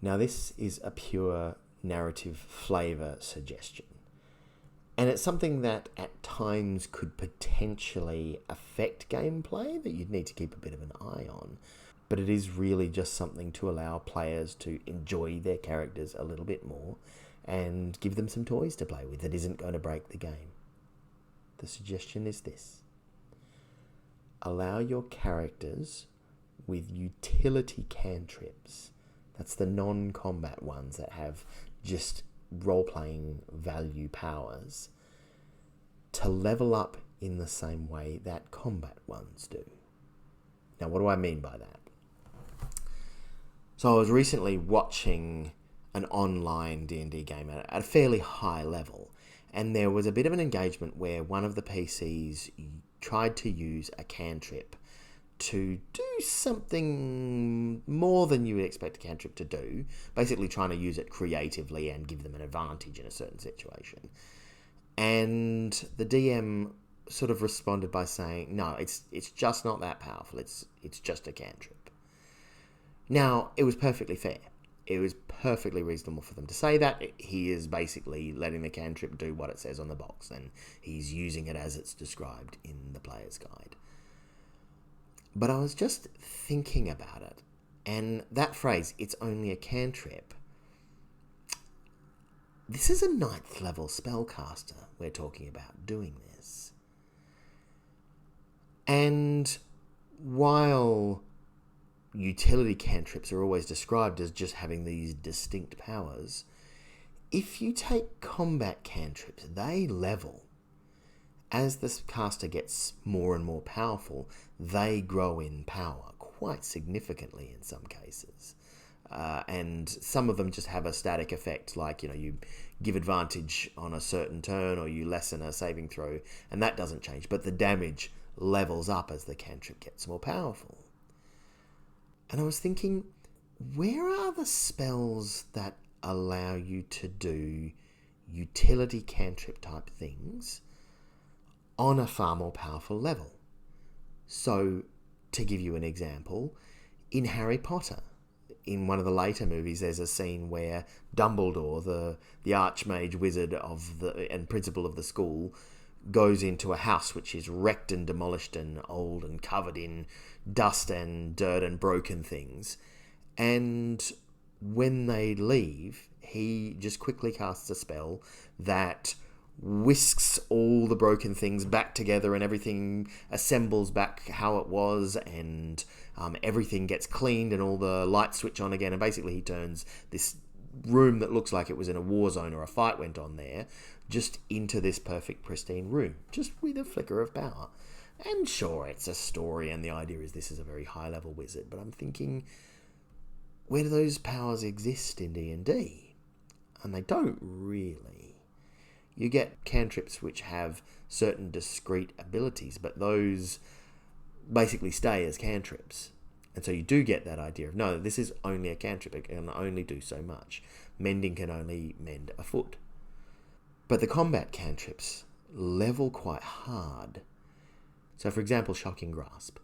Now, this is a pure narrative flavour suggestion, and it's something that at times could potentially affect gameplay that you'd need to keep a bit of an eye on. But it is really just something to allow players to enjoy their characters a little bit more and give them some toys to play with that isn't going to break the game. The suggestion is this: allow your characters with utility cantrips, that's the non-combat ones that have just role-playing value powers, to level up in the same way that combat ones do. Now, what do I mean by that? So I was recently watching an online D&D game at a fairly high level, and there was a bit of an engagement where one of the PCs tried to use a cantrip to do something more than you would expect a cantrip to do, basically trying to use it creatively and give them an advantage in a certain situation. And the DM sort of responded by saying, no, it's just not that powerful, it's just a cantrip. Now, it was perfectly fair. It was perfectly reasonable for them to say that. He is basically letting the cantrip do what it says on the box, and he's using it as it's described in the player's guide. But I was just thinking about it, and that phrase, it's only a cantrip, this is a 9th level spellcaster we're talking about doing this. And while utility cantrips are always described as just having these distinct powers, if you take combat cantrips, they level. As the caster gets more and more powerful, they grow in power quite significantly in some cases. And some of them just have a static effect, like, you give advantage on a certain turn or you lessen a saving throw, and that doesn't change. But the damage levels up as the cantrip gets more powerful. And I was thinking, where are the spells that allow you to do utility cantrip type things on a far more powerful level? So, to give you an example, in Harry Potter, in one of the later movies, there's a scene where Dumbledore, the archmage wizard and principal of the school, goes into a house which is wrecked and demolished and old and covered in dust and dirt and broken things. And when they leave, he just quickly casts a spell that whisks all the broken things back together, and everything assembles back how it was, and everything gets cleaned and all the lights switch on again. And basically he turns this room that looks like it was in a war zone or a fight went on there just into this perfect pristine room, just with a flicker of power. And sure, it's a story and the idea is this is a very high level wizard, but I'm thinking, where do those powers exist in D&D? And they don't really. You get cantrips which have certain discrete abilities, but those basically stay as cantrips. And so you do get that idea of, no, this is only a cantrip, it can only do so much. Mending can only mend a foot. But the combat cantrips level quite hard. So for example, Shocking Grasp.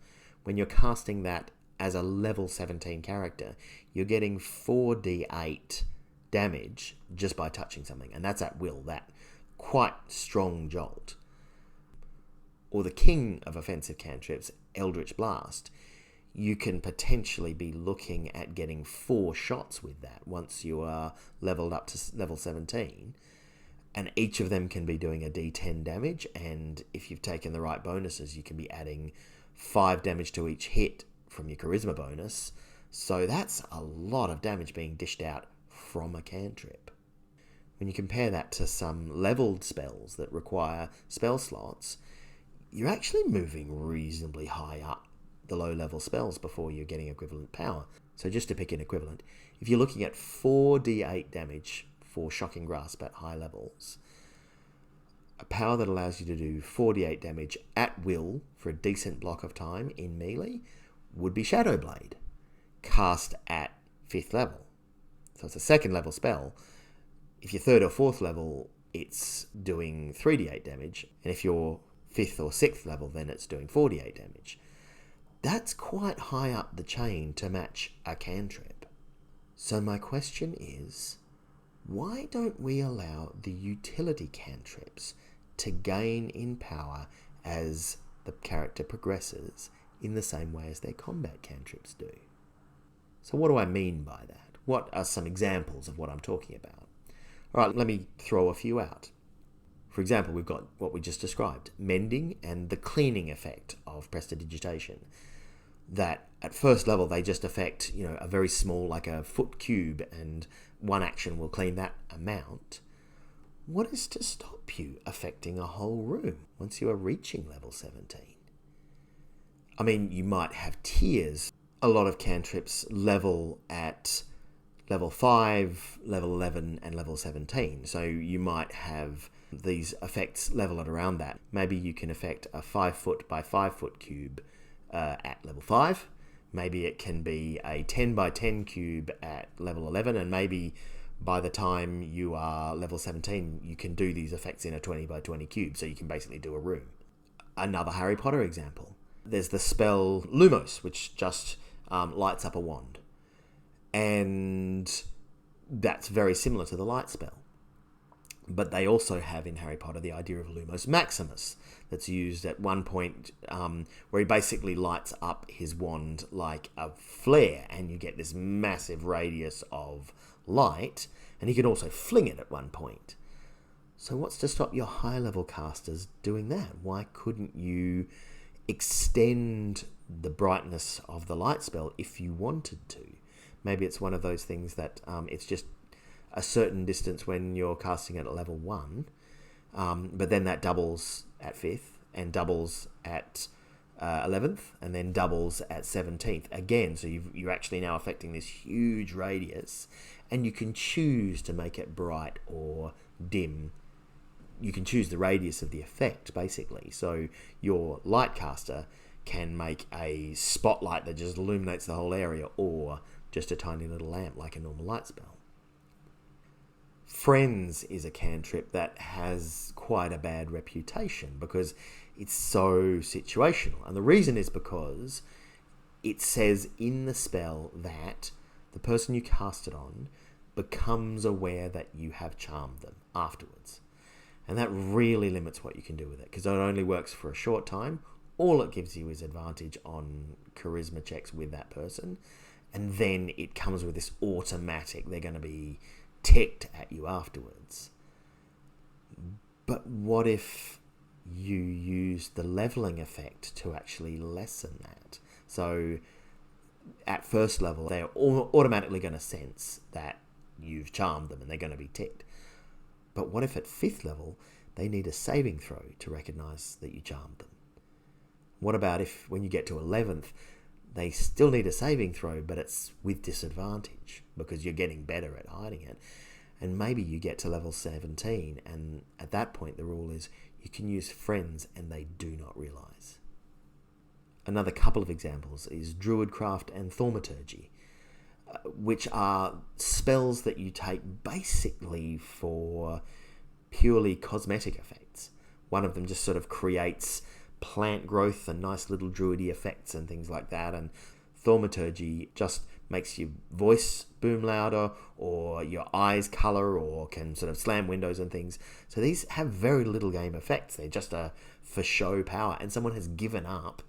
When you're casting that as a level 17 character, you're getting 4d8 damage just by touching something. And that's at will, that quite strong jolt. Or the king of offensive cantrips, Eldritch Blast, you can potentially be looking at getting 4 shots with that once you are leveled up to level 17. And each of them can be doing a d10 damage, and if you've taken the right bonuses, you can be adding 5 damage to each hit from your charisma bonus. So that's a lot of damage being dished out from a cantrip. When you compare that to some leveled spells that require spell slots, you're actually moving reasonably high up the low-level spells before you're getting equivalent power. So just to pick an equivalent, if you're looking at 4d8 damage for Shocking Grasp at high levels, a power that allows you to do 4d8 damage at will for a decent block of time in melee would be Shadow Blade, cast at 5th level. So it's a 2nd level spell. If you're 3rd or 4th level, it's doing 3d8 damage, and if you're 5th or 6th level, then it's doing 4d8 damage. That's quite high up the chain to match a cantrip. So my question is, why don't we allow the utility cantrips to gain in power as the character progresses in the same way as their combat cantrips do? So what do I mean by that? What are some examples of what I'm talking about? All right, let me throw a few out. For example, we've got what we just described, mending and the cleaning effect of prestidigitation. That at first level they just affect, a very small, like a foot cube, and one action will clean that amount. What is to stop you affecting a whole room once you are reaching level 17? I mean, you might have tiers. A lot of cantrips level at level 5, level 11, and level 17. So you might have these effects level at around that. Maybe you can affect a 5 foot by 5 foot cube at level 5. Maybe it can be a 10 by 10 cube at level 11, and maybe by the time you are level 17, you can do these effects in a 20 by 20 cube, so you can basically do a room. Another Harry Potter example. There's the spell Lumos, which just lights up a wand. And that's very similar to the light spell. But they also have in Harry Potter the idea of Lumos Maximus, that's used at one point where he basically lights up his wand like a flare, and you get this massive radius of light, and he can also fling it at one point. So what's to stop your high-level casters doing that? Why couldn't you extend the brightness of the light spell if you wanted to? Maybe it's one of those things that it's just a certain distance when you're casting it at level 1, but then that doubles at 5th and doubles at 11th and then doubles at 17th again. So you're actually now affecting this huge radius, and you can choose to make it bright or dim. You can choose the radius of the effect, basically. So your light caster can make a spotlight that just illuminates the whole area, or just a tiny little lamp like a normal light spell. Friends is a cantrip that has quite a bad reputation because it's so situational. And the reason is because it says in the spell that the person you cast it on becomes aware that you have charmed them afterwards. And that really limits what you can do with it, because it only works for a short time. All it gives you is advantage on charisma checks with that person. And then it comes with this automatic, they're going to be ticked at you afterwards. But what if you use the leveling effect to actually lessen that? So at first level, they're automatically going to sense that you've charmed them and they're going to be ticked. But what if at 5th level, they need a saving throw to recognize that you charmed them? What about if when you get to 11th, they still need a saving throw, but it's with disadvantage because you're getting better at hiding it? And maybe you get to level 17, and at that point the rule is you can use friends and they do not realize. Another couple of examples is Druidcraft and Thaumaturgy, which are spells that you take basically for purely cosmetic effects. One of them just sort of creates plant growth and nice little druidy effects and things like that, and Thaumaturgy just makes your voice boom louder or your eyes colour or can sort of slam windows and things. So these have very little game effects. They're just a for show power, and someone has given up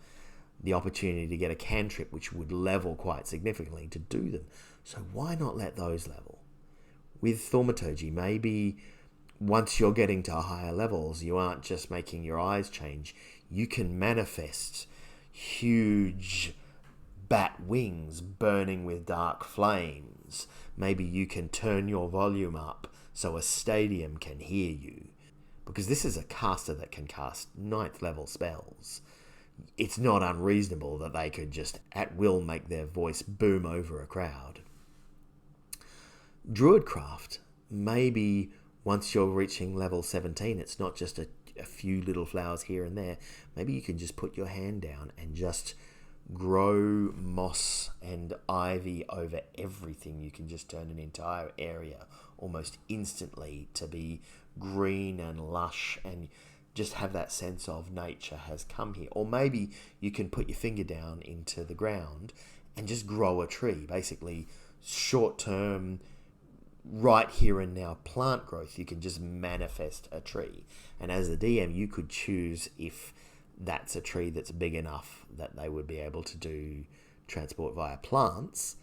the opportunity to get a cantrip which would level quite significantly to do them. So why not let those level? With Thaumaturgy, maybe once you're getting to higher levels, you aren't just making your eyes change. You can manifest huge bat wings burning with dark flames. Maybe you can turn your volume up so a stadium can hear you. Because this is a caster that can cast 9th level spells. It's not unreasonable that they could just at will make their voice boom over a crowd. Druidcraft, maybe once you're reaching level 17, it's not just a few little flowers here and there. Maybe you can just put your hand down and just grow moss and ivy over everything. You can just turn an entire area almost instantly to be green and lush and just have that sense of nature has come here. Or maybe you can put your finger down into the ground and just grow a tree, basically short-term, right here and now plant growth. You can just manifest a tree. And as a DM, you could choose if that's a tree that's big enough that they would be able to do transport via plants,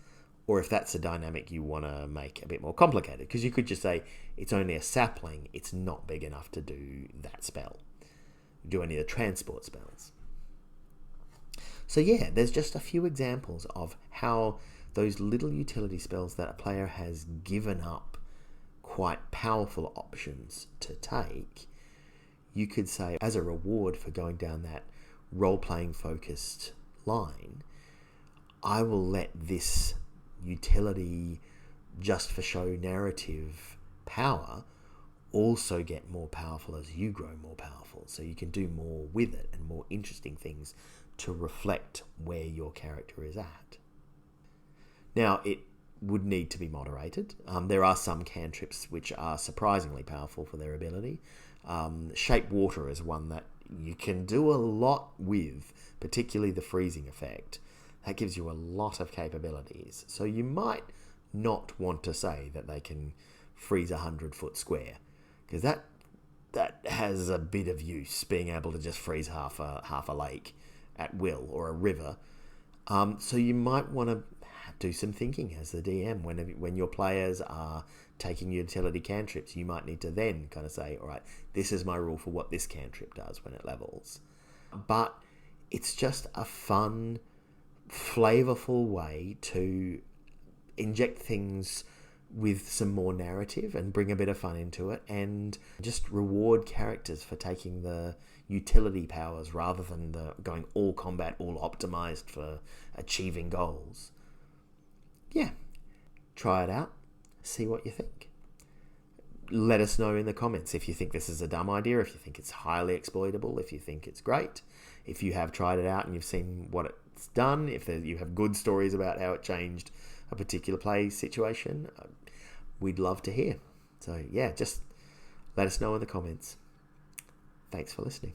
or if that's a dynamic you want to make a bit more complicated. Because you could just say, it's only a sapling, it's not big enough to do that spell, do any of the transport spells. So yeah, there's just a few examples of how those little utility spells that a player has given up quite powerful options to take, you could say, as a reward for going down that role-playing focused line, I will let this utility just for show narrative power also get more powerful as you grow more powerful, so you can do more with it and more interesting things to reflect where your character is at. Now, it would need to be moderated. There are some cantrips which are surprisingly powerful for their ability. Shape Water is one that you can do a lot with, particularly the freezing effect. That gives you a lot of capabilities. So you might not want to say that they can freeze a 100-foot square, because that has a bit of use, being able to just freeze half a lake at will, or a river. So you might want to do some thinking as the DM when your players are taking utility cantrips. You might need to then kind of say, all right, this is my rule for what this cantrip does when it levels. But it's just a fun, flavorful way to inject things with some more narrative and bring a bit of fun into it, and just reward characters for taking the utility powers rather than the going all combat, all optimized for achieving goals. Yeah, try it out, see what you think. Let us know in the comments if you think this is a dumb idea, if you think it's highly exploitable, if you think it's great, if you have tried it out and you've seen what it's done, if you have good stories about how it changed a particular play situation. We'd love to hear. So yeah, just let us know in the comments. Thanks for listening.